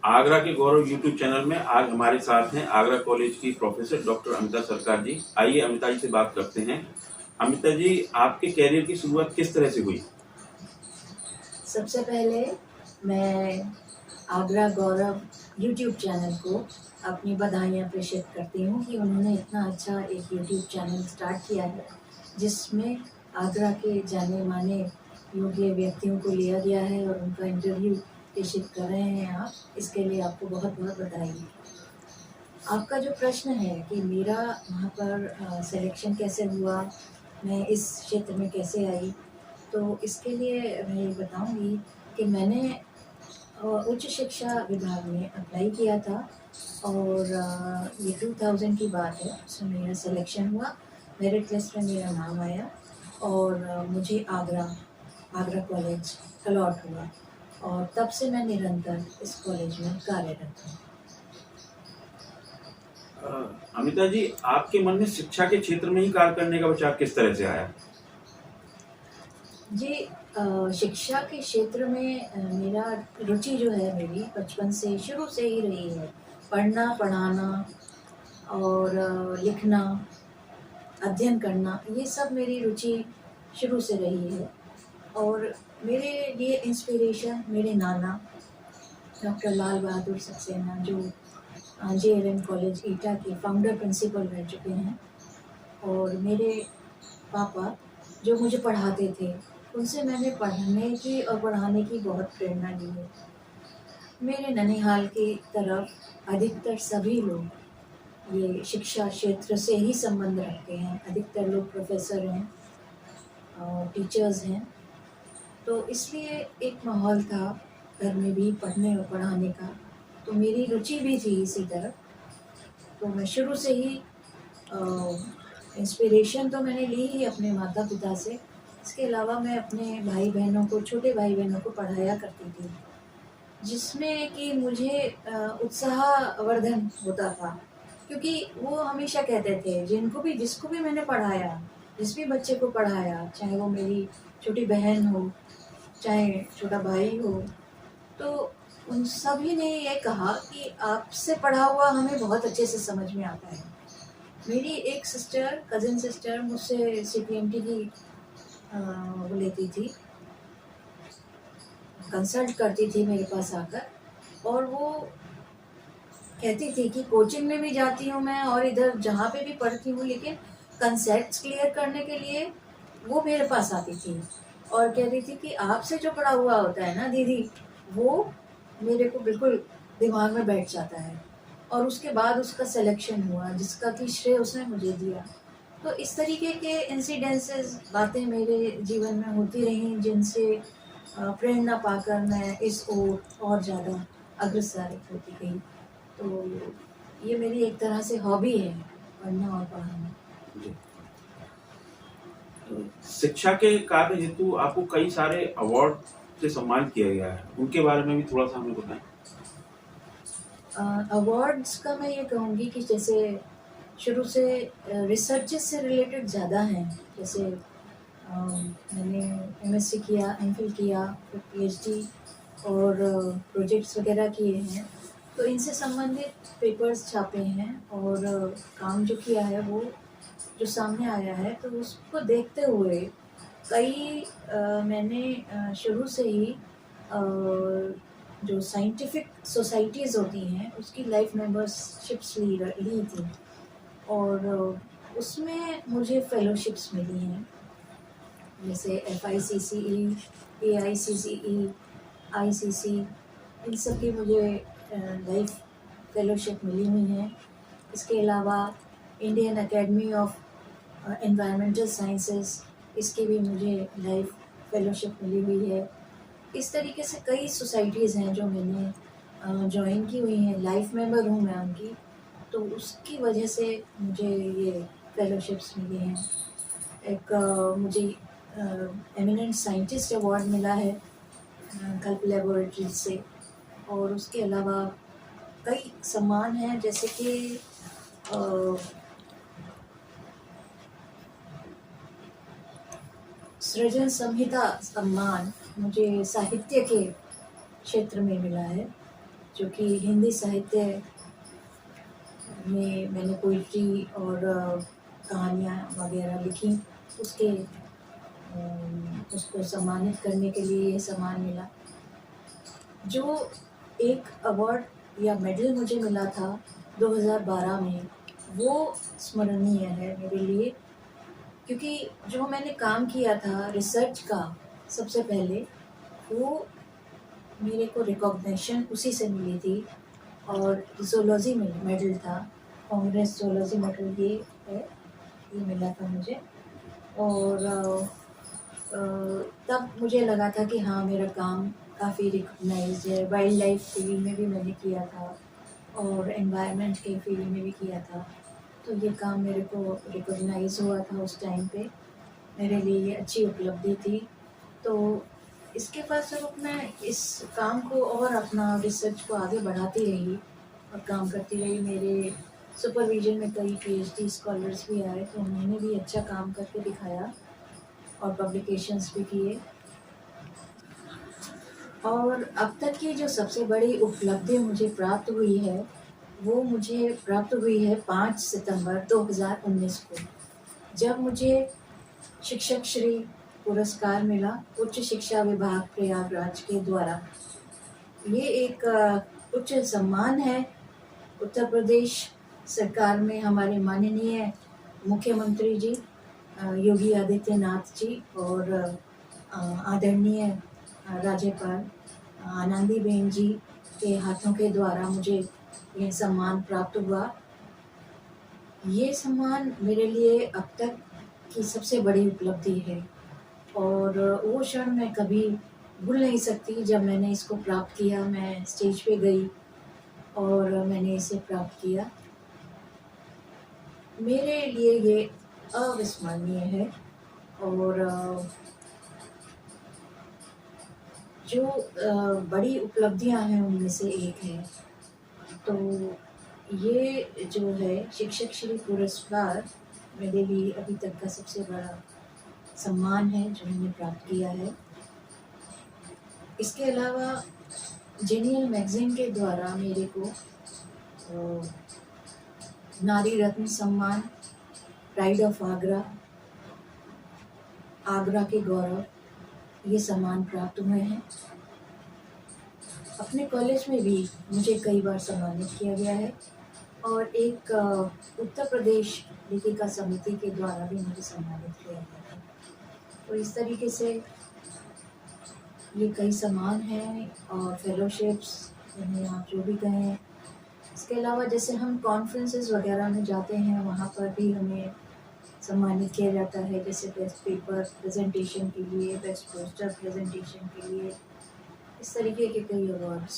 आगरा के गौरव YouTube channel में आज हमारे साथ हैं आगरा कॉलेज की प्रोफेसर डॉक्टर अमिता सरकार जी। आइए अमिता जी से बात करते हैं। अमिता जी, आपके कैरियर की शुरुआत किस तरह से हुई? सबसे पहले मैं आगरा गौरव यूट्यूब चैनल को अपनी बधाइयाँ प्रेषित करती हूँ कि उन्होंने इतना अच्छा एक यूट्यूब चैनल स्टार्ट किया है जिसमें आगरा के जाने माने योग्य व्यक्तियों को लिया गया है और उनका इंटरव्यू प्रेषित कर रहे हैं आप। इसके लिए आपको बहुत बहुत बधाई। आपका जो प्रश्न है कि मेरा वहाँ पर सिलेक्शन कैसे हुआ, मैं इस क्षेत्र में कैसे आई, तो इसके लिए मैं ये बताऊँगी कि मैंने उच्च शिक्षा विभाग में अप्लाई किया था और ये 2000 की बात है। उसमें मेरा सिलेक्शन हुआ, मेरिट लिस्ट में मेरा नाम आया और मुझे आगरा कॉलेज अलॉट हुआ और तब से मैं निरंतर इस कॉलेज में कार्यरत हूँ। अमिता जी, आपके मन में शिक्षा के क्षेत्र में ही कार्य करने का विचार किस तरह से आया? जी, शिक्षा के क्षेत्र में मेरा रुचि जो है मेरी बचपन से शुरू से ही रही है। पढ़ना, पढ़ाना और लिखना, अध्ययन करना, ये सब मेरी रुचि शुरू से रही है। और मेरे लिए इंस्पिरेशन मेरे नाना डॉक्टर लाल बहादुर सक्सेना, जो JLM कॉलेज ईटा के फाउंडर प्रिंसिपल रह चुके हैं, और मेरे पापा जो मुझे पढ़ाते थे, उनसे मैंने पढ़ने की और पढ़ाने की बहुत प्रेरणा ली है। मेरे ननिहाल की तरफ अधिकतर सभी लोग ये शिक्षा क्षेत्र से ही संबंध रखते हैं। अधिकतर लोग प्रोफेसर हैं और टीचर्स हैं, तो इसलिए एक माहौल था घर में भी पढ़ने और पढ़ाने का, तो मेरी रुचि भी थी इसी तरफ। तो मैं शुरू से ही इंस्पिरेशन तो मैंने ली ही अपने माता पिता से। इसके अलावा मैं अपने भाई बहनों को, छोटे भाई बहनों को पढ़ाया करती थी, जिसमें कि मुझे उत्साहवर्धन होता था, क्योंकि वो हमेशा कहते थे जिसको भी मैंने पढ़ाया, जिस भी बच्चे को पढ़ाया, चाहे वो मेरी छोटी बहन हो, चाहे छोटा भाई हो, तो उन सभी ने ये कहा कि आपसे पढ़ा हुआ हमें बहुत अच्छे से समझ में आता है। मेरी एक सिस्टर, कज़िन सिस्टर मुझसे CPMT की वो लेती थी, कंसल्ट करती थी मेरे पास आकर, और वो कहती थी कि कोचिंग में भी जाती हूँ मैं और इधर जहाँ पे भी पढ़ती हूँ, लेकिन कंसेप्ट्स क्लियर करने के लिए वो मेरे पास आती थी और कहती थी कि आपसे जो पढ़ा हुआ होता है ना दीदी, वो मेरे को बिल्कुल दिमाग में बैठ जाता है। और उसके बाद उसका सिलेक्शन हुआ, जिसका कि श्रेय उसने मुझे दिया। तो इस तरीके के इंसिडेंसेस, बातें मेरे जीवन में होती रहीं, जिनसे प्रेरणा पाकर मैं इस ओर और ज़्यादा अग्रसर होती गई। तो ये मेरी एक तरह से हॉबी है, पढ़ना और पढ़ाना। जी। शिक्षा के कार्य हेतु आपको कई सारे अवार्ड से सम्मानित किया गया है, उनके बारे में भी थोड़ा सा हमें बताएं। अवार्ड्स का मैं ये कहूँगी कि जैसे शुरू से रिसर्च से रिलेटेड ज़्यादा हैं। जैसे मैंने MSc किया, MPhil किया, फिर PhD और प्रोजेक्ट्स वगैरह किए हैं, तो इनसे संबंधित पेपर्स छापे हैं और काम जो किया है वो जो सामने आया है, तो उसको देखते हुए कई मैंने शुरू से ही जो साइंटिफिक सोसाइटीज़ होती हैं उसकी लाइफ मेंबरशिप्स ली थी, और उसमें मुझे फेलोशिप्स मिली हैं, जैसे FICCE, AICCE, ICC, इन सब की मुझे लाइफ फेलोशिप मिली हुई हैं। इसके अलावा Indian academy of environmental sciences, इसकी भी मुझे लाइफ फेलोशिप मिली हुई है। इस तरीके से कई सोसाइटीज़ हैं जो मैंने जॉइन की हुई हैं, लाइफ मेंबर हूँ मैं उनकी, तो उसकी वजह से मुझे ये फेलोशिप्स मिली हैं। एक मुझे एमिनेंट साइंटिस्ट अवार्ड मिला है कल्प लेबोरेटरी से, और उसके अलावा कई सम्मान हैं, जैसे कि सृजन संहिता सम्मान मुझे साहित्य के क्षेत्र में मिला है, जो कि हिंदी साहित्य में मैंने पोइट्री और कहानियाँ वगैरह लिखी, उसको सम्मानित करने के लिए ये सम्मान मिला। जो एक अवार्ड या मेडल मुझे मिला था 2012 में, वो स्मरणीय है मेरे लिए, क्योंकि जो मैंने काम किया था रिसर्च का सबसे पहले, वो मेरे को रिकॉग्निशन उसी से मिली थी। और ज़ूलॉजी में मेडल था, कांग्रेस ज़ूलॉजी मेडल ये है, ये मिला था मुझे। और तब मुझे लगा था कि हाँ, मेरा काम काफ़ी रिकॉग्नाइज्ड है। वाइल्ड लाइफ फील्ड में भी मैंने किया था और एनवायरनमेंट के फील्ड में भी किया था, तो ये काम मेरे को रिकॉग्नाइज हुआ था उस टाइम पे। मेरे लिए ये अच्छी उपलब्धि थी। तो इसके फलस्वरूप मैं इस काम को और अपना रिसर्च को आगे बढ़ाती रही और काम करती रही। मेरे सुपरविजन में कई पीएचडी स्कॉलर्स भी आए, तो उन्होंने भी अच्छा काम करके दिखाया और पब्लिकेशंस भी किए। और अब तक की जो सबसे बड़ी उपलब्धि मुझे प्राप्त हुई है, वो मुझे प्राप्त हुई है 5 सितंबर 2019 को, जब मुझे शिक्षक श्री पुरस्कार मिला उच्च शिक्षा विभाग प्रयागराज के द्वारा। ये एक उच्च सम्मान है। उत्तर प्रदेश सरकार में हमारे माननीय मुख्यमंत्री जी योगी आदित्यनाथ जी और आदरणीय राज्यपाल आनंदीबेन जी के हाथों के द्वारा मुझे यह सम्मान प्राप्त हुआ। ये सम्मान मेरे लिए अब तक की सबसे बड़ी उपलब्धि है और वो क्षण मैं कभी भूल नहीं सकती जब मैंने इसको प्राप्त किया। मैं स्टेज पे गई और मैंने इसे प्राप्त किया। मेरे लिए ये अविस्मरणीय है। और जो बड़ी उपलब्धियां हैं उनमें से एक है, तो ये जो है शिक्षक श्री पुरस्कार मेरे लिए अभी तक का सबसे बड़ा सम्मान है जो मैंने प्राप्त किया है। इसके अलावा जेनियल मैगजीन के द्वारा मेरे को नारी रत्न सम्मान, प्राइड ऑफ आगरा, आगरा के गौरव, ये सम्मान प्राप्त हुए हैं। अपने कॉलेज में भी मुझे कई बार सम्मानित किया गया है और एक उत्तर प्रदेश लेखिका समिति के द्वारा भी मुझे सम्मानित किया गया है। तो इस तरीके से ये कई सम्मान हैं और फेलोशिप्स, यानी आप जो भी कहें। इसके अलावा जैसे हम कॉन्फ्रेंसेस वगैरह में जाते हैं, वहाँ पर भी हमें सम्मानित किया जाता है, जैसे बेस्ट पेपर प्रेजेंटेशन के लिए, बेस्ट पोस्टर प्रेजेंटेशन के लिए। इस तरीके के कई अवार्ड्स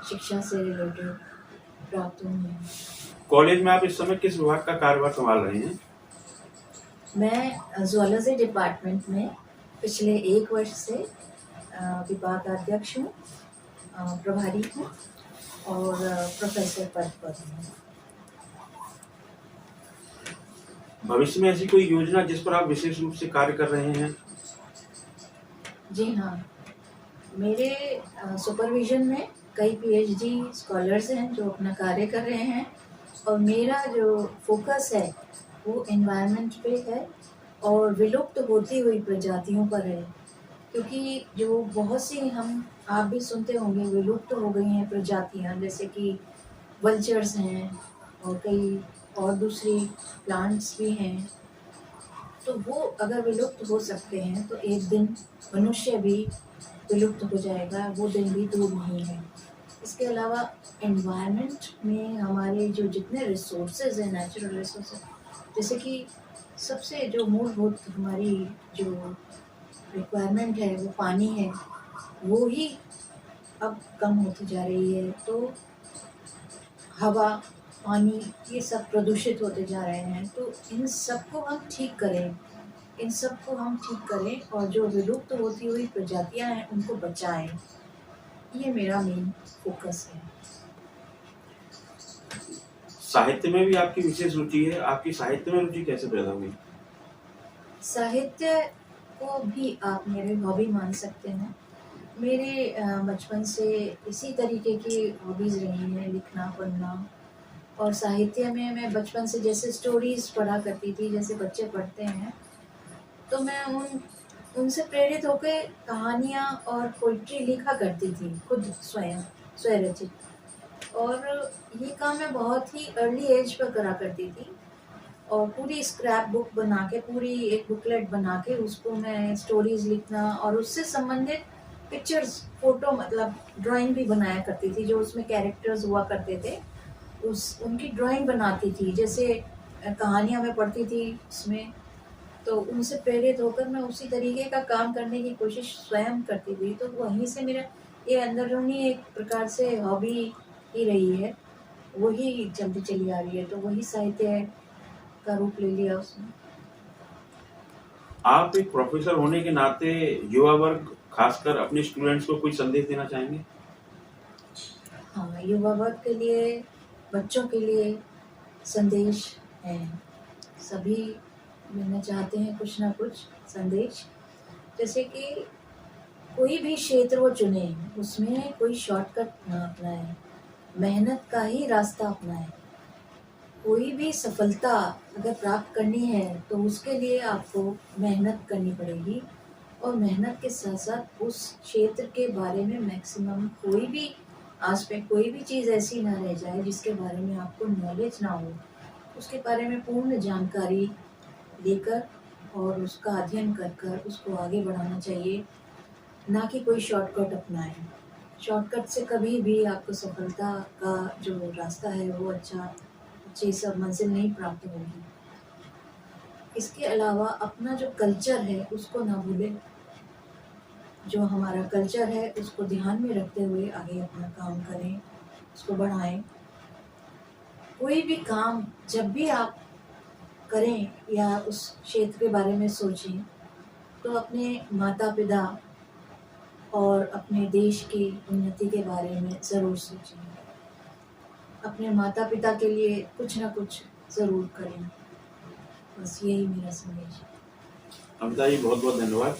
शिक्षा से रिलेटेड प्राप्त हुए हैं। कॉलेज में आप इस समय किस विभाग का कार्यभार संभाल रहे हैं? मैं ज़ूलॉजी डिपार्टमेंट में पिछले 1 वर्ष से विभागाध्यक्ष हूँ, प्रभारी हूँ और प्रोफेसर पद पर हूँ। भविष्य में ऐसी कोई योजना जिस पर आप विशेष रूप से कार्य कर रहे हैं? जी हाँ, मेरे सुपरविजन में कई पीएचडी स्कॉलर्स हैं जो अपना कार्य कर रहे हैं और मेरा जो फोकस है वो एनवायरनमेंट पे है और विलुप्त होती हुई प्रजातियों पर है। क्योंकि जो बहुत सी आप भी सुनते होंगे, विलुप्त हो गई हैं प्रजातियां, जैसे कि वल्चर्स हैं और कई और दूसरी प्लांट्स भी हैं। तो वो अगर विलुप्त हो सकते हैं तो एक दिन मनुष्य भी विलुप्त हो जाएगा, वो दिन भी दूर नहीं है। इसके अलावा एनवायरनमेंट में हमारे जो जितने रिसोर्सेज हैं, नेचुरल रिसोर्सेज, जैसे कि सबसे जो मूलभूत हमारी जो रिक्वायरमेंट है वो पानी है, वो ही अब कम होती जा रही है। तो हवा, पानी, ये सब प्रदूषित होते जा रहे हैं। तो इन सबको हम ठीक करें और जो विलुप्त होती हुई प्रजातियां हैं उनको बचाएं। ये मेरा मेन फोकस है। साहित्य में भी आपकी विशेष रुचि है। आपकी साहित्य में रुचि कैसे पैदा हुई? साहित्य को भी आप मेरे हॉबी मान सकते हैं। मेरे बचपन से इसी तरीके की हॉबीज़ रही हैं, लिखना, पढ़ना और साहित्य में मैं बचपन से जैसे स्टोरीज़ पढ़ा करती थी, जैसे बच्चे पढ़ते हैं, तो मैं उनसे प्रेरित होके कहानियाँ और पोएट्री लिखा करती थी, खुद स्वयं, स्वरचित। और ये काम मैं बहुत ही अर्ली एज पर करा करती थी और पूरी स्क्रैप बुक बना के, पूरी एक बुकलेट बना के उसको मैं स्टोरीज़ लिखना और उससे संबंधित पिक्चर्स, फ़ोटो मतलब ड्राइंग भी बनाया करती थी, जो उसमें कैरेक्टर्स हुआ करते थे, उस उनकी ड्राइंग बनाती थी। जैसे कहानियाँ मैं पढ़ती थी उसमें, तो उनसे प्रेरित होकर मैं उसी तरीके का काम करने की कोशिश स्वयं करती थी। तो वहीं से मेरा ये अंदरूनी एक प्रकार से हॉबी ही रही है, वही चलती चली आ रही है, तो वही साहित्य का रूप ले लिया उसने। आप एक प्रोफेसर होने के नाते युवा वर्ग, खासकर अपने स्टूडेंट्स को कोई संदेश देना चाहेंगे? हाँ, युवा वर्ग के लिए, बच्चों के लिए संदेश है। सभी लेना चाहते हैं कुछ ना कुछ संदेश। जैसे कि कोई भी क्षेत्र वो चुने, उसमें कोई शॉर्टकट ना अपनाएँ, मेहनत का ही रास्ता अपनाएँ। कोई भी सफलता अगर प्राप्त करनी है, तो उसके लिए आपको मेहनत करनी पड़ेगी और मेहनत के साथ-साथ उस क्षेत्र के बारे में मैक्सिमम कोई भी एस्पेक्ट, कोई भी चीज़ ऐसी ना रह जाए जिसके बारे में आपको नॉलेज ना हो। उसके बारे में पूर्ण जानकारी लेकर और उसका अध्ययन कर कर उसको आगे बढ़ाना चाहिए, ना कि कोई शॉर्टकट अपनाएँ। शॉर्टकट से कभी भी आपको सफलता का जो रास्ता है वो अच्छी सब मंज़िल नहीं प्राप्त होगी। इसके अलावा अपना जो कल्चर है उसको ना भूलें, जो हमारा कल्चर है उसको ध्यान में रखते हुए आगे अपना काम करें, उसको बढ़ाएँ। कोई भी काम जब भी आप करें या उस क्षेत्र के बारे में सोचें, तो अपने माता-पिता और अपने देश की उन्नति के बारे में ज़रूर सोचें। अपने माता-पिता के लिए कुछ ना कुछ ज़रूर करें। बस यही मेरा संदेश है। अमिता जी, बहुत बहुत धन्यवाद।